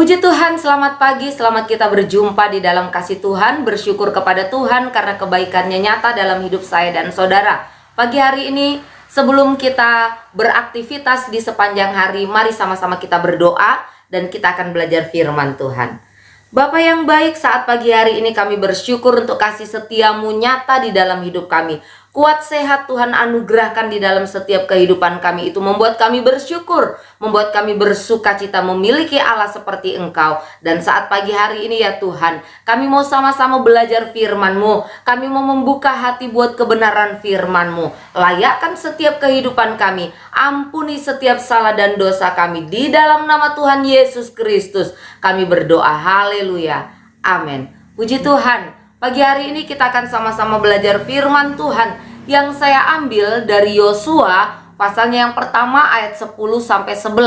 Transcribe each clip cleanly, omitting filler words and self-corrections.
Puji Tuhan, selamat pagi, selamat kita berjumpa di dalam kasih Tuhan. Bersyukur kepada Tuhan karena kebaikannya nyata dalam hidup saya dan saudara. Pagi hari ini, sebelum kita beraktivitas di sepanjang hari, mari sama-sama kita berdoa dan kita akan belajar firman Tuhan. Bapa yang baik, saat pagi hari ini kami bersyukur untuk kasih setiamu nyata di dalam hidup kami. Kuat sehat Tuhan anugerahkan di dalam setiap kehidupan kami. Itu membuat kami bersyukur, membuat kami bersuka cita memiliki Allah seperti Engkau. Dan saat pagi hari ini ya Tuhan, kami mau sama-sama belajar firman-Mu. Kami mau membuka hati buat kebenaran firman-Mu. Layakkan setiap kehidupan kami. Ampuni setiap salah dan dosa kami. Di dalam nama Tuhan Yesus Kristus kami berdoa. Haleluya. Amin. Puji Tuhan. Pagi hari ini kita akan sama-sama belajar firman Tuhan yang saya ambil dari Yosua pasalnya yang pertama ayat 10 sampai 11.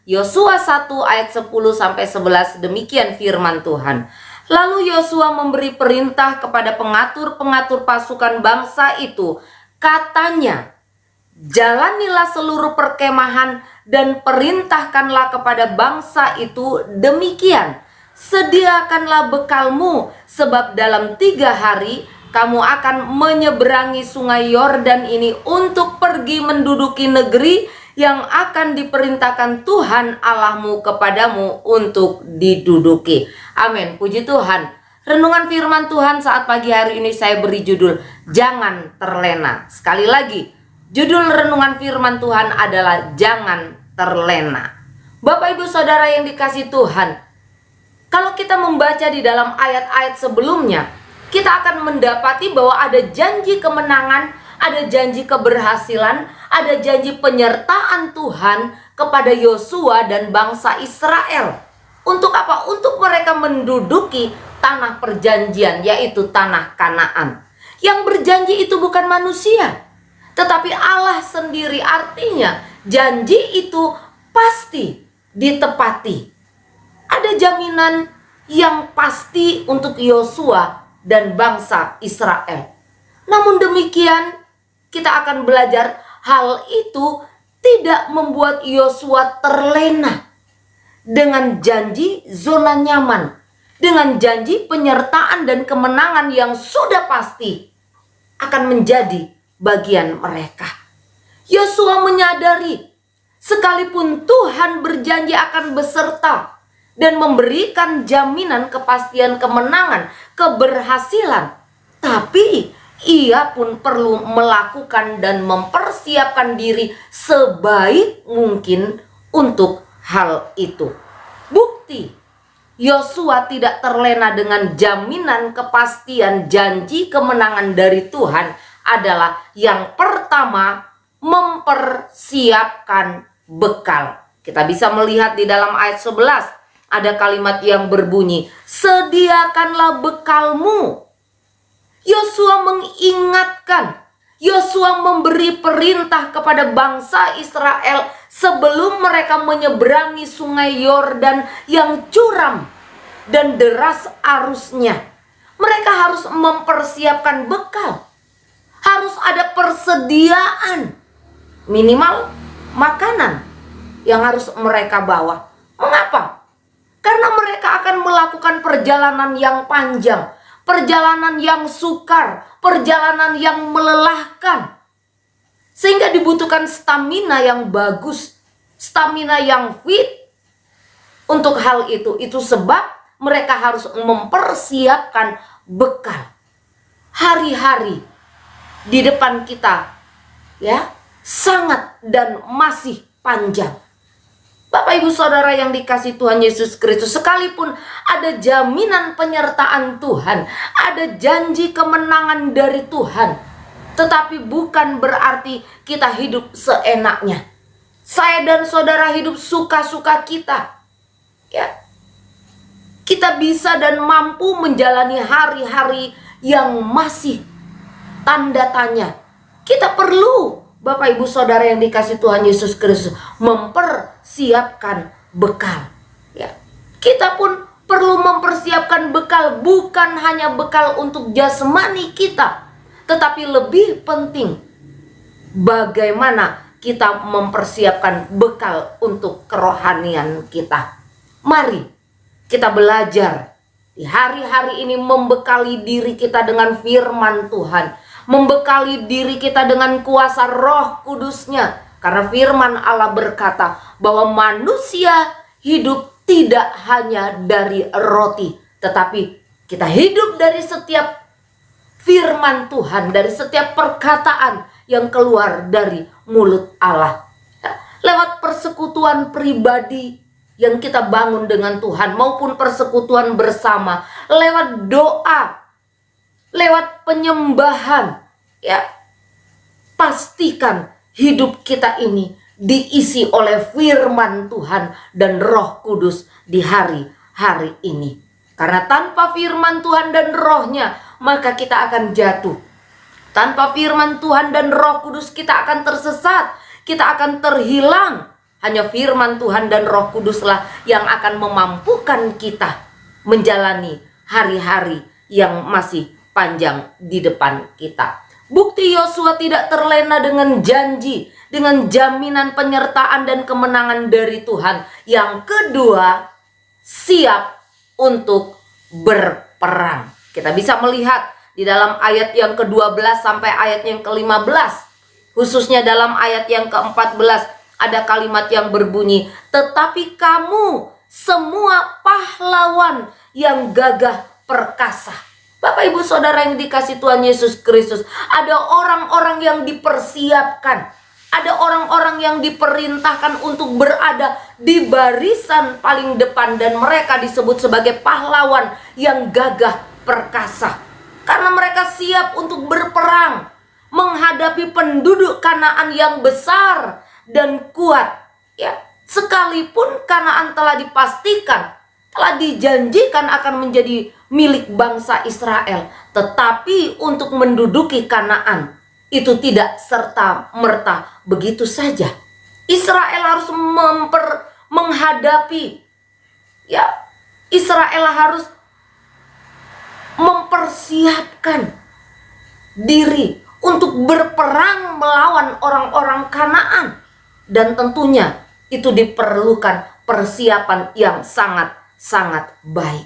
Yosua 1 ayat 10 sampai 11, demikian firman Tuhan. Lalu Yosua memberi perintah kepada pengatur-pengatur pasukan bangsa itu, katanya, jalanilah seluruh perkemahan dan perintahkanlah kepada bangsa itu demikian. Sediakanlah bekalmu, sebab dalam 3 hari kamu akan menyeberangi sungai Yordan ini untuk pergi menduduki negeri yang akan diperintahkan Tuhan Allahmu kepadamu untuk diduduki. Amin. Puji Tuhan. Renungan firman Tuhan saat pagi hari ini saya beri judul Jangan Terlena. Sekali lagi, judul renungan firman Tuhan adalah Jangan Terlena. Bapak Ibu Saudara yang dikasihi Tuhan, kalau kita membaca di dalam ayat-ayat sebelumnya, kita akan mendapati bahwa ada janji kemenangan, ada janji keberhasilan, ada janji penyertaan Tuhan kepada Yosua dan bangsa Israel. Untuk apa? Untuk mereka menduduki tanah perjanjian, yaitu tanah Kanaan. Yang berjanji itu bukan manusia, tetapi Allah sendiri. Artinya janji itu pasti ditepati. Ada jaminan yang pasti untuk Yosua dan bangsa Israel. Namun demikian, kita akan belajar hal itu tidak membuat Yosua terlena dengan janji zona nyaman, dengan janji penyertaan dan kemenangan yang sudah pasti akan menjadi bagian mereka. Yosua menyadari, sekalipun Tuhan berjanji akan beserta dan memberikan jaminan kepastian kemenangan, keberhasilan, tapi ia pun perlu melakukan dan mempersiapkan diri sebaik mungkin untuk hal itu. Bukti Yosua tidak terlena dengan jaminan kepastian janji kemenangan dari Tuhan adalah yang pertama, mempersiapkan bekal. Kita bisa melihat di dalam ayat 11 ada kalimat yang berbunyi, sediakanlah bekalmu. Yosua mengingatkan, Yosua memberi perintah kepada bangsa Israel sebelum mereka menyeberangi sungai Yordan yang curam dan deras arusnya. Mereka harus mempersiapkan bekal. Harus ada persediaan, minimal makanan yang harus mereka bawa. Mengapa? Karena mereka akan melakukan perjalanan yang panjang, perjalanan yang sukar, perjalanan yang melelahkan. Sehingga dibutuhkan stamina yang bagus, stamina yang fit untuk hal itu. Itu sebab mereka harus mempersiapkan bekal. Hari-hari di depan kita ya sangat dan masih panjang. Bapak Ibu Saudara yang dikasihi Tuhan Yesus Kristus, sekalipun ada jaminan penyertaan Tuhan, ada janji kemenangan dari Tuhan, tetapi bukan berarti kita hidup seenaknya. Saya dan saudara hidup suka-suka kita. Ya. Kita bisa dan mampu menjalani hari-hari yang masih tanda tanya. Kita perlu, Bapak Ibu Saudara yang dikasihi Tuhan Yesus Kristus, mempersiapkan bekal. Ya. Kita pun perlu mempersiapkan bekal, bukan hanya bekal untuk jasmani kita, tetapi lebih penting bagaimana kita mempersiapkan bekal untuk kerohanian kita. Mari kita belajar di hari-hari ini membekali diri kita dengan firman Tuhan, membekali diri kita dengan kuasa Roh Kudus-Nya. Karena firman Allah berkata bahwa manusia hidup tidak hanya dari roti, tetapi kita hidup dari setiap firman Tuhan, dari setiap perkataan yang keluar dari mulut Allah. Lewat persekutuan pribadi yang kita bangun dengan Tuhan maupun persekutuan bersama, lewat doa, lewat penyembahan, ya, pastikan hidup kita ini diisi oleh firman Tuhan dan Roh Kudus di hari-hari ini. Karena tanpa firman Tuhan dan Roh-Nya, maka kita akan jatuh. Tanpa firman Tuhan dan Roh Kudus kita akan tersesat, kita akan terhilang. Hanya firman Tuhan dan Roh Kuduslah yang akan memampukan kita menjalani hari-hari yang masih panjang di depan kita. Bukti Yosua tidak terlena dengan janji, dengan jaminan penyertaan dan kemenangan dari Tuhan. Yang kedua, siap untuk berperang. Kita bisa melihat di dalam ayat yang ke-12 sampai ayat yang ke-15. Khususnya dalam ayat yang ke-14 ada kalimat yang berbunyi, tetapi kamu semua pahlawan yang gagah perkasa. Bapak Ibu Saudara yang dikasih Tuhan Yesus Kristus, ada orang-orang yang dipersiapkan, ada orang-orang yang diperintahkan untuk berada di barisan paling depan, dan mereka disebut sebagai pahlawan yang gagah perkasa. Karena mereka siap untuk berperang menghadapi penduduk Kanaan yang besar dan kuat, ya. Sekalipun Kanaan telah dipastikan, telah dijanjikan akan menjadi milik bangsa Israel, tetapi untuk menduduki Kanaan itu tidak serta-merta begitu saja. Israel harus menghadapi, ya, Israel harus mempersiapkan diri untuk berperang melawan orang-orang Kanaan. Dan tentunya itu diperlukan persiapan yang sangat-sangat baik.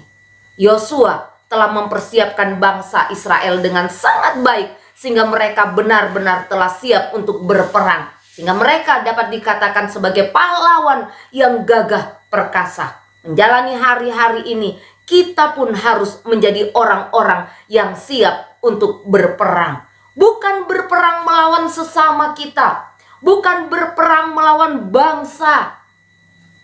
Yosua telah mempersiapkan bangsa Israel dengan sangat baik, sehingga mereka benar-benar telah siap untuk berperang, sehingga mereka dapat dikatakan sebagai pahlawan yang gagah perkasa. Menjalani hari-hari ini, kita pun harus menjadi orang-orang yang siap untuk berperang. Bukan berperang melawan sesama kita, bukan berperang melawan bangsa,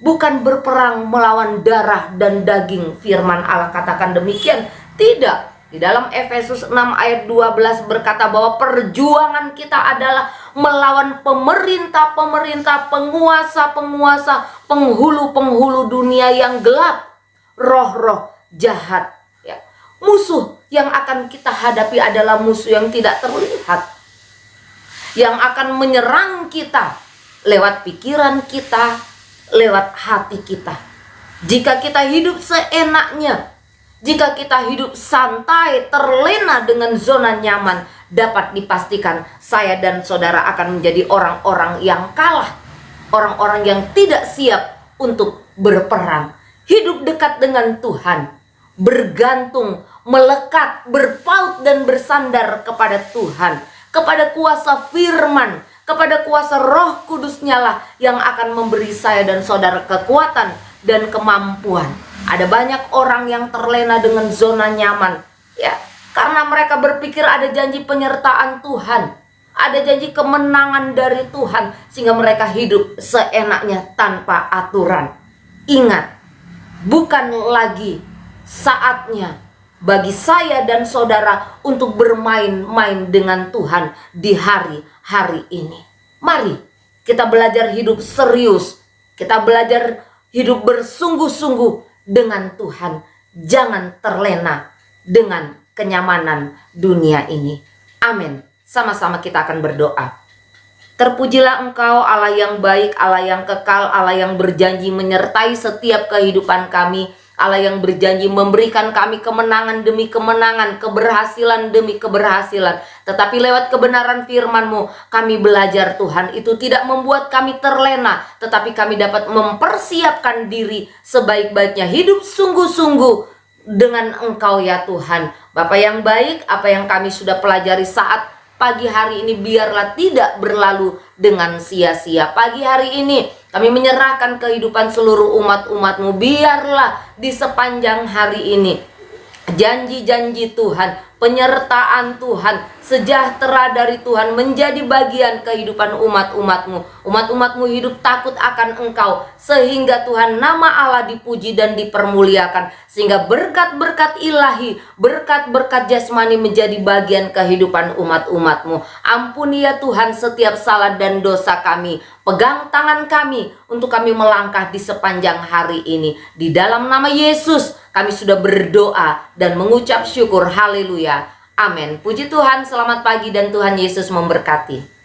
bukan berperang melawan darah dan daging. Firman Allah katakan demikian. Tidak. Di dalam Efesus 6 ayat 12 berkata bahwa perjuangan kita adalah melawan pemerintah-pemerintah, penguasa-penguasa, penghulu-penghulu dunia yang gelap, roh-roh jahat, ya. Musuh yang akan kita hadapi adalah musuh yang tidak terlihat, yang akan menyerang kita lewat pikiran kita, lewat hati kita. Jika kita hidup seenaknya, jika kita hidup santai, terlena dengan zona nyaman, dapat dipastikan saya dan saudara akan menjadi orang-orang yang kalah, orang-orang yang tidak siap untuk berperang. Hidup dekat dengan Tuhan, bergantung, melekat, berpaut dan bersandar kepada Tuhan, kepada kuasa firman, kepada kuasa Roh Kudus-Nya lah yang akan memberi saya dan saudara kekuatan dan kemampuan. Ada banyak orang yang terlena dengan zona nyaman, ya, karena mereka berpikir ada janji penyertaan Tuhan, ada janji kemenangan dari Tuhan, sehingga mereka hidup seenaknya tanpa aturan. Ingat, bukan lagi saatnya bagi saya dan saudara untuk bermain-main dengan Tuhan di hari-hari ini. Mari kita belajar hidup serius, kita belajar hidup bersungguh-sungguh dengan Tuhan. Jangan terlena dengan kenyamanan dunia ini. Amin. Sama-sama kita akan berdoa. Terpujilah Engkau, Allah yang baik, Allah yang kekal, Allah yang berjanji menyertai setiap kehidupan kami. Allah yang berjanji memberikan kami kemenangan demi kemenangan, keberhasilan demi keberhasilan. Tetapi lewat kebenaran firman-Mu, kami belajar Tuhan, itu tidak membuat kami terlena, tetapi kami dapat mempersiapkan diri sebaik-baiknya, hidup sungguh-sungguh dengan Engkau ya Tuhan. Bapa yang baik, apa yang kami sudah pelajari saat pagi hari ini biarlah tidak berlalu dengan sia-sia. Pagi hari ini kami menyerahkan kehidupan seluruh umat-umat-Mu. Biarlah di sepanjang hari ini janji-janji Tuhan, penyertaan Tuhan, sejahtera dari Tuhan menjadi bagian kehidupan umat-umat-Mu. Umat-umat-Mu hidup takut akan Engkau, sehingga Tuhan nama Allah dipuji dan dipermuliakan, sehingga berkat-berkat ilahi, berkat-berkat jasmani menjadi bagian kehidupan umat-umat-Mu. Ampuni ya Tuhan setiap salah dan dosa kami. Pegang tangan kami untuk kami melangkah di sepanjang hari ini. Di dalam nama Yesus kami sudah berdoa dan mengucap syukur. Haleluya. Amin. Puji Tuhan, selamat pagi dan Tuhan Yesus memberkati.